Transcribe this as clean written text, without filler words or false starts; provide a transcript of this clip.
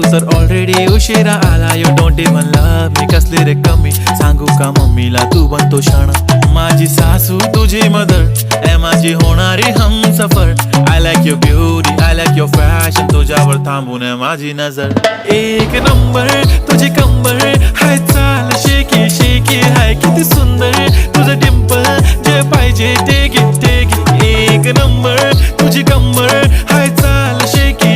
तू तर ऑलरेडी उशिरा आला. You don't even love me. कसली रे कमी सांगू का मम्मीला तू बनतो क्षण. माझी सासू तुझी मदर ए माझी होणारी Humsafar. I like your beauty I like your fashion. तुझ्यावर थांबून आहे माझी नजर. एक नंबर तुझी कंबर हाय चाल शेकी शेकी हाय किती सुंदर तुझं डिंपल. जे पाहिजे ते घे ते घे. एक नंबर तुझी कंबर हाय चाल शेकी